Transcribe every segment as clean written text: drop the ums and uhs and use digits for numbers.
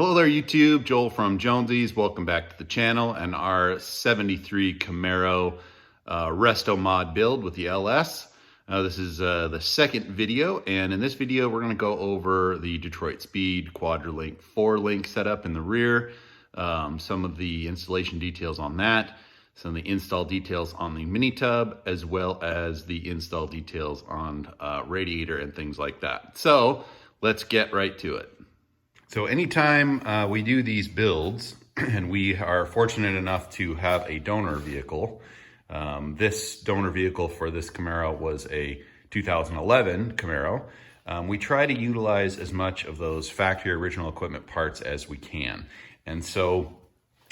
Hello there YouTube, Joel from Jonesy's. Welcome back to the channel and our 73 Camaro Restomod build with the LS. This is the second video, and in this video we're going to go over the Detroit Speed Quadrolink 4-link setup in the rear, some of the installation details on that, some of the install details on the mini tub, as well as the install details on radiator and things like that. So let's get right to it. So anytime we do these builds, and we are fortunate enough to have a donor vehicle, this donor vehicle for this Camaro was a 2011 Camaro, we try to utilize as much of those factory original equipment parts as we can. And so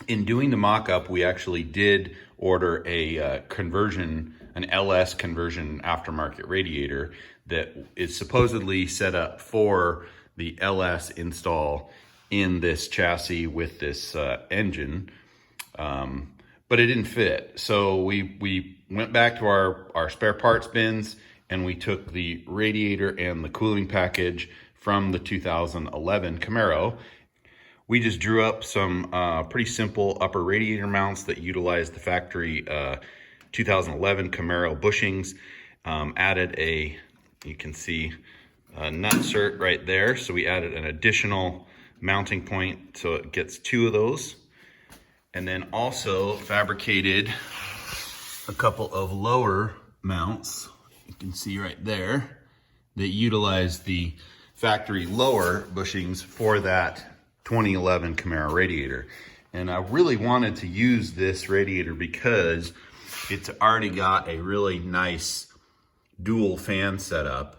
in doing the mock-up, we actually did order a conversion, an LS conversion aftermarket radiator that is supposedly set up for the LS install in this chassis with this engine, but it didn't fit. So we went back to our spare parts bins, and we took the radiator and the cooling package from the 2011 Camaro. We just drew up some pretty simple upper radiator mounts that utilize the factory 2011 Camaro bushings, added you can see a nut cert right there. So we added an additional mounting point, so it gets two of those. And then also fabricated a couple of lower mounts, you can see right there, that utilize the factory lower bushings for that 2011 Camaro radiator. And I really wanted to use this radiator because it's already got a really nice dual fan setup.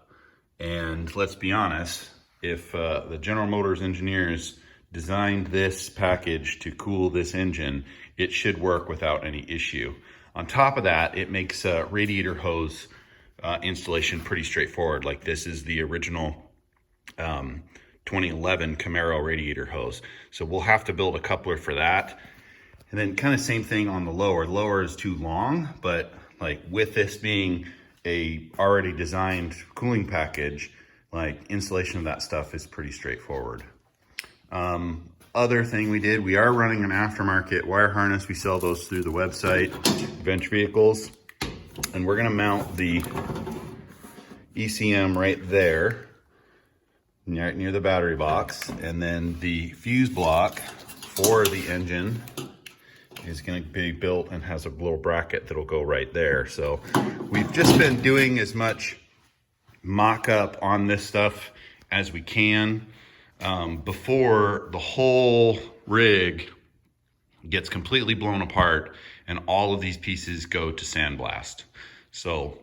And let's be honest, if the General Motors engineers designed this package to cool this engine, it should work without any issue. On top of that, it makes radiator hose installation pretty straightforward. Like, this is the original 2011 Camaro radiator hose. So we'll have to build a coupler for that. And then kind of same thing on the lower. The lower is too long, but like with this being a already designed cooling package, like installation of that stuff is pretty straightforward. Other thing we did, we are running an aftermarket wire harness. We sell those through the website, Bench Vehicles, and we're gonna mount the ECM right there, right near the battery box, and then the fuse block for the engine is going to be built and has a little bracket that'll go right there. So we've just been doing as much mock-up on this stuff as we can before the whole rig gets completely blown apart and all of these pieces go to sandblast. So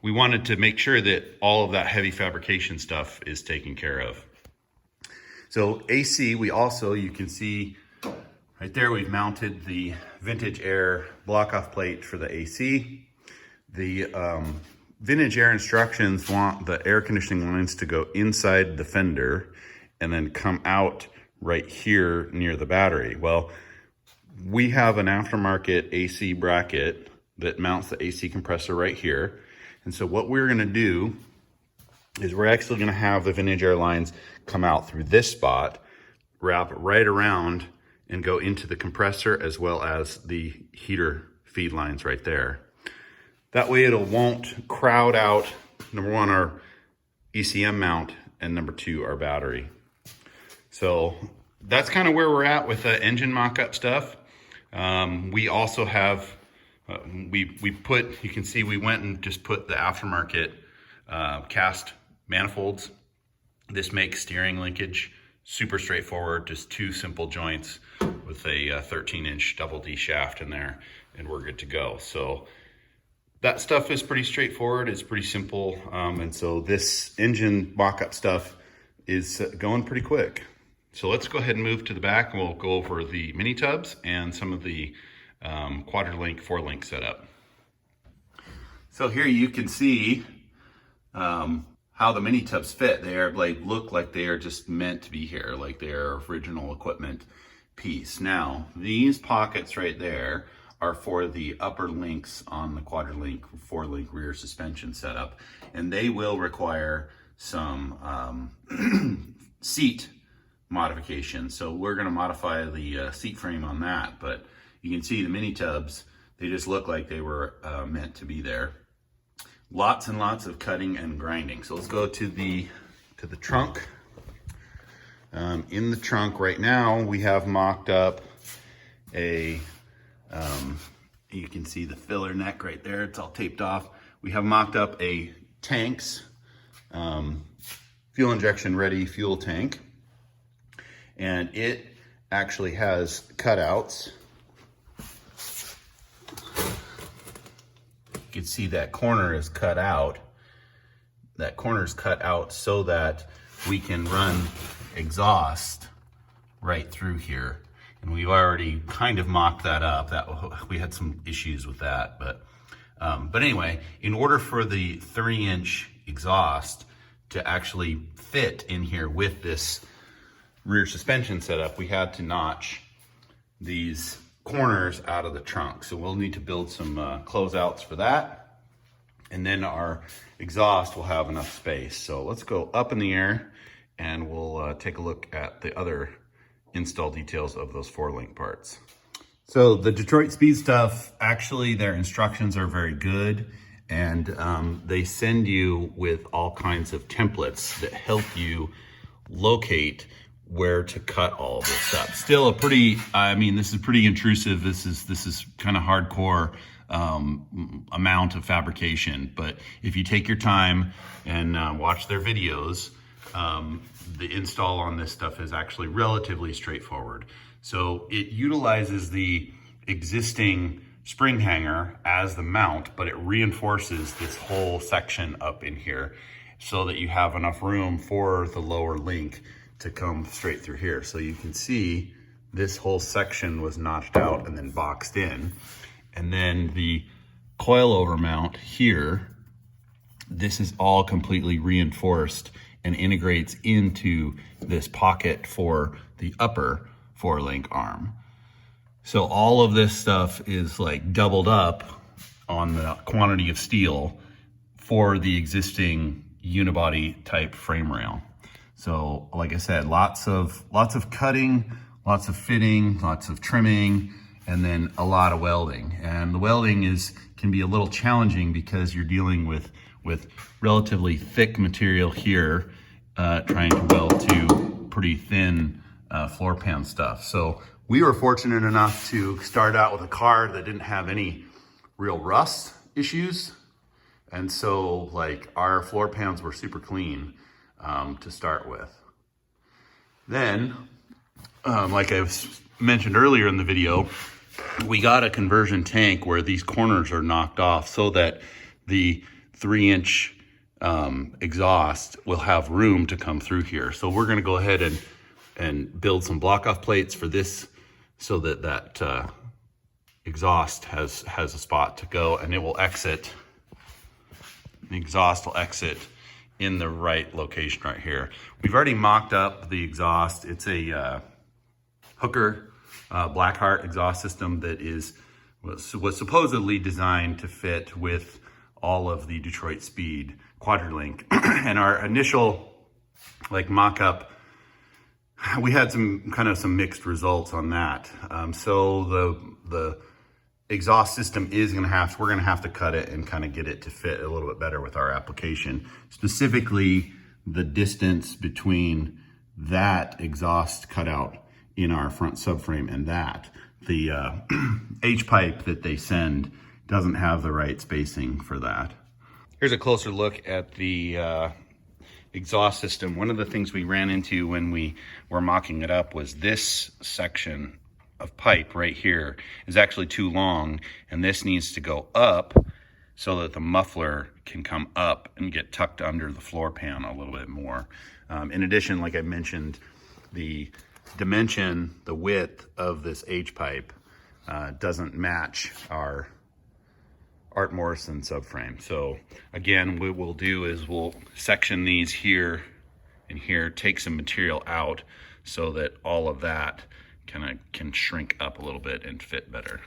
we wanted to make sure that all of that heavy fabrication stuff is taken care of. So AC, we also, you can see right there, we've mounted the Vintage Air block-off plate for the AC. The Vintage Air instructions want the air conditioning lines to go inside the fender and then come out right here near the battery. Well, we have an aftermarket AC bracket that mounts the AC compressor right here. And so what we're gonna do is we're actually gonna have the Vintage Air lines come out through this spot, wrap right around, and go into the compressor as well as the heater feed lines right there. That way it won't crowd out, number one, our ECM mount, and number two, our battery. So that's kind of where we're at with the engine mock-up stuff. We also have, we put, you can see we went and just put the aftermarket cast manifolds. This makes steering linkage super straightforward, just two simple joints with a 13-inch double D shaft in there, and we're good to go. So that stuff is pretty straightforward, it's pretty simple, and so this engine mock-up stuff is going pretty quick. So let's go ahead and move to the back, and we'll go over the mini tubs and some of the Quadrolink 4-link setup. So here you can see how the mini tubs fit. They are look like they are just meant to be here, like they're original equipment piece. Now, these pockets right there are for the upper links on the Quadrolink 4-link rear suspension setup, and they will require some seat modification. So we're gonna modify the seat frame on that, but you can see the mini tubs, they just look like they were meant to be there. Lots and lots of cutting and grinding. So let's go to the trunk. In the trunk right now, we have mocked up a, you can see the filler neck right there, it's all taped off. We have mocked up a tanks, fuel injection ready fuel tank. And it actually has cutouts. You can see that corner is cut out. That corner is cut out so that we can run exhaust right through here. And we've already kind of mocked that up. We had some issues with that, but anyway, in order for the 3-inch exhaust to actually fit in here with this rear suspension setup, we had to notch these corners out of the trunk. So we'll need to build some closeouts for that. And then our exhaust will have enough space. So let's go up in the air and we'll take a look at the other install details of those 4-link parts. So the Detroit Speed stuff, actually their instructions are very good, and they send you with all kinds of templates that help you locate where to cut all of this stuff. Still a pretty, I mean, this is pretty intrusive. This is kind of hardcore amount of fabrication, but if you take your time and watch their videos, the install on this stuff is actually relatively straightforward. So it utilizes the existing spring hanger as the mount, but it reinforces this whole section up in here so that you have enough room for the lower link to come straight through here. So you can see this whole section was notched out and then boxed in. And then the coilover mount here, this is all completely reinforced and integrates into this pocket for the upper 4-link arm. So all of this stuff is like doubled up on the quantity of steel for the existing unibody type frame rail. So like I said, lots of cutting, lots of fitting, lots of trimming, and then a lot of welding. And the welding can be a little challenging because you're dealing with relatively thick material here, trying to weld to pretty thin floor pan stuff. So we were fortunate enough to start out with a car that didn't have any real rust issues. And so like our floor pans were super clean to start with. Then, like I mentioned earlier in the video, we got a conversion tank where these corners are knocked off so that the 3-inch exhaust will have room to come through here. So we're gonna go ahead and build some block off plates for this so that exhaust has a spot to go, and it will exit, the exhaust will exit in the right location right here. We've already mocked up the exhaust. It's a Hooker Blackheart exhaust system that was supposedly designed to fit with all of the Detroit Speed Quadrolink. And our initial like mock-up, we had some mixed results on that. So the exhaust system is we're gonna have to cut it and kind of get it to fit a little bit better with our application. Specifically, the distance between that exhaust cutout in our front subframe and that. The H-pipe that they send doesn't have the right spacing for that. Here's a closer look at the exhaust system. One of the things we ran into when we were mocking it up was this section of pipe right here is actually too long, and this needs to go up so that the muffler can come up and get tucked under the floor pan a little bit more. In addition, like I mentioned, the dimension, the width of this H-pipe doesn't match our Art Morrison subframe. So again, what we'll do is we'll section these here and here, take some material out so that all of that can shrink up a little bit and fit better.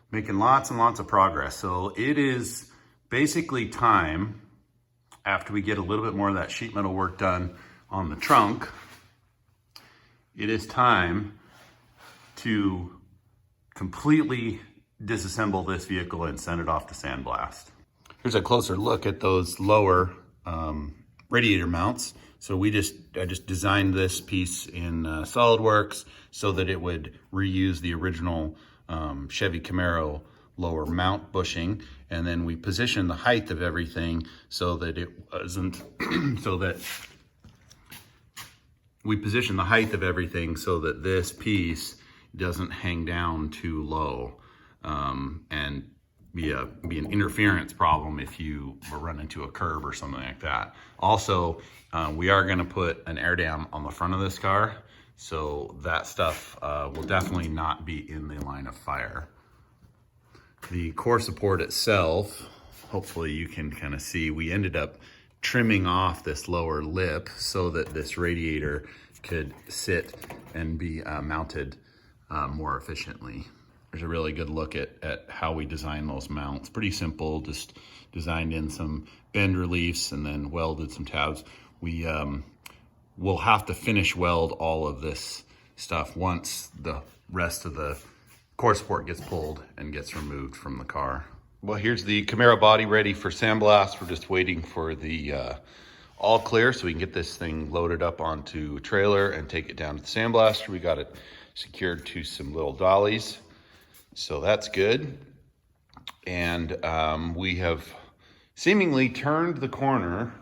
Making lots and lots of progress. So it is basically time, after we get a little bit more of that sheet metal work done on the trunk, it is time to completely disassemble this vehicle and send it off to sandblast. Here's a closer look at those lower radiator mounts. So I just designed this piece in SolidWorks so that it would reuse the original Chevy Camaro lower mount bushing, and then we position the height of everything so that it wasn't we position the height of everything so that this piece doesn't hang down too low and be an interference problem if you run into a curb or something like that. Also, we are going to put an air dam on the front of this car, so that stuff will definitely not be in the line of fire. The core support itself, hopefully you can kind of see, we ended up trimming off this lower lip so that this radiator could sit and be mounted more efficiently. There's a really good look at how we design those mounts. Pretty simple, just designed in some bend reliefs and then welded some tabs. We will have to finish weld all of this stuff once the rest of the core support gets pulled and gets removed from the car. Well, here's the Camaro body ready for sandblast. We're just waiting for the all clear so we can get this thing loaded up onto a trailer and take it down to the sandblaster. We got it secured to some little dollies, so that's good. And we have seemingly turned the corner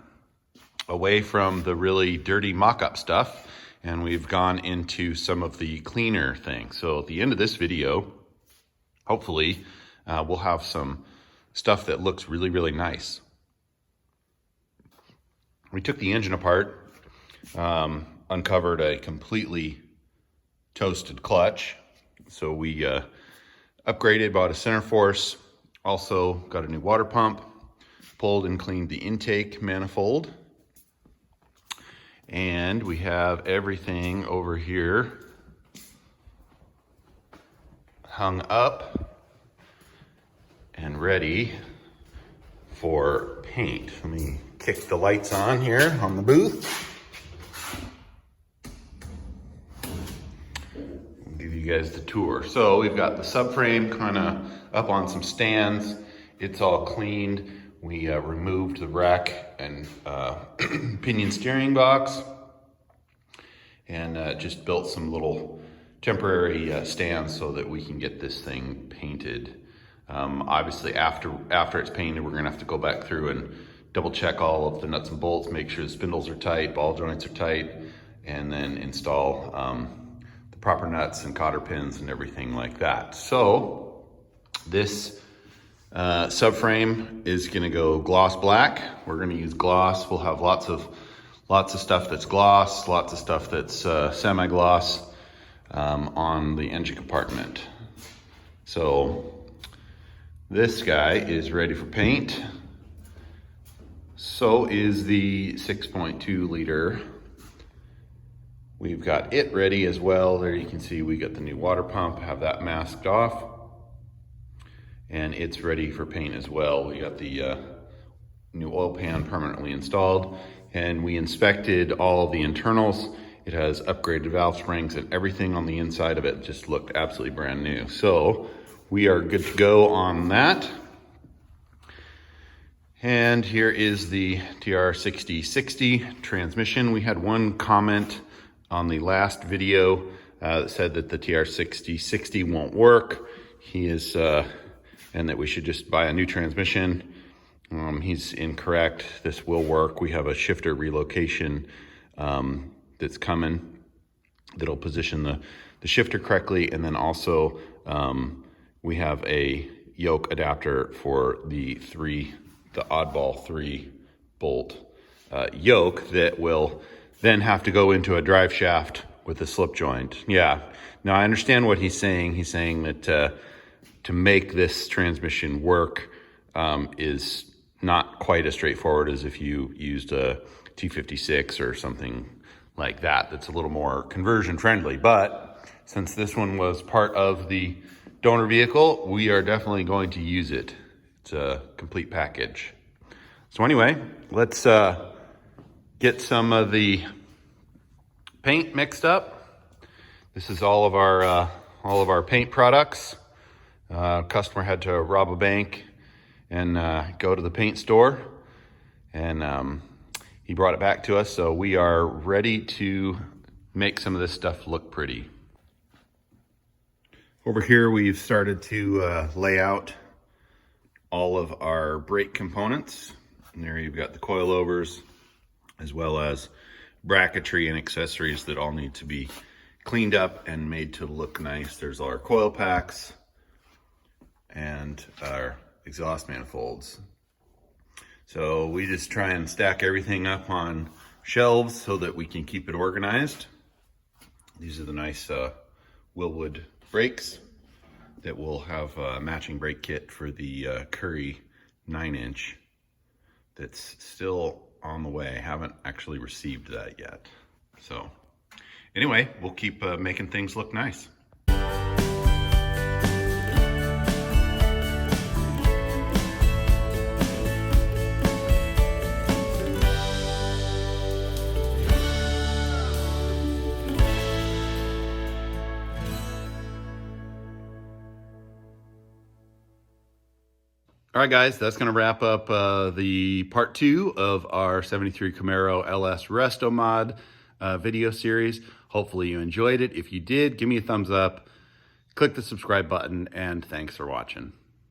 away from the really dirty mock-up stuff, and we've gone into some of the cleaner things. So at the end of this video, hopefully, we'll have some stuff that looks really, really nice. We took the engine apart, uncovered a completely toasted clutch. So we upgraded, bought a center force, also got a new water pump, pulled and cleaned the intake manifold. And we have everything over here hung up and ready for paint. Let me kick the lights on here on the booth. I'll give you guys the tour. So we've got the subframe kind of up on some stands. It's all cleaned. We removed the rack and pinion steering box and just built some little temporary stands so that we can get this thing painted. Obviously after it's painted, we're gonna have to go back through and double check all of the nuts and bolts, make sure the spindles are tight, ball joints are tight, and then install the proper nuts and cotter pins and everything like that. So this subframe is gonna go gloss black. We're gonna use gloss. We'll have lots of stuff that's gloss, lots of stuff that's semi-gloss on the engine compartment. So this guy is ready for paint. So is the 6.2 liter. We've got it ready as well. There you can see we got the new water pump, have that masked off. And it's ready for paint as well. We got the new oil pan permanently installed, and we inspected all of the internals. It has upgraded valve springs, and everything on the inside of it just looked absolutely brand new. So we are good to go on that. And here is the TR6060 transmission. We had one comment on the last video that said that the TR6060 won't work. And that we should just buy a new transmission. He's incorrect. This will work. We have a shifter relocation that's coming that'll position the shifter correctly, and then also we have a yoke adapter for the oddball 3 bolt yoke that will then have to go into a drive shaft with a slip joint. Yeah, now I understand what he's saying. He's saying that to make this transmission work is not quite as straightforward as if you used a T56 or something like that. That's a little more conversion friendly. But since this one was part of the donor vehicle, we are definitely going to use it. It's a complete package. So anyway, let's get some of the paint mixed up This is all of our paint products. Customer had to rob a bank and go to the paint store, and he brought it back to us, so we are ready to make some of this stuff look pretty. Over here we've started to lay out all of our brake components. And there you've got the coilovers, as well as bracketry and accessories that all need to be cleaned up and made to look nice. There's our coil packs and our exhaust manifolds. So we just try and stack everything up on shelves so that we can keep it organized. These are the nice Willwood brakes that will have a matching brake kit for the Curry 9-inch that's still on the way. Haven't actually received that yet. So anyway, we'll keep making things look nice. All right, guys, that's going to wrap up the part 2 of our 73 Camaro LS Restomod video series. Hopefully you enjoyed it. If you did, give me a thumbs up, click the subscribe button, and thanks for watching.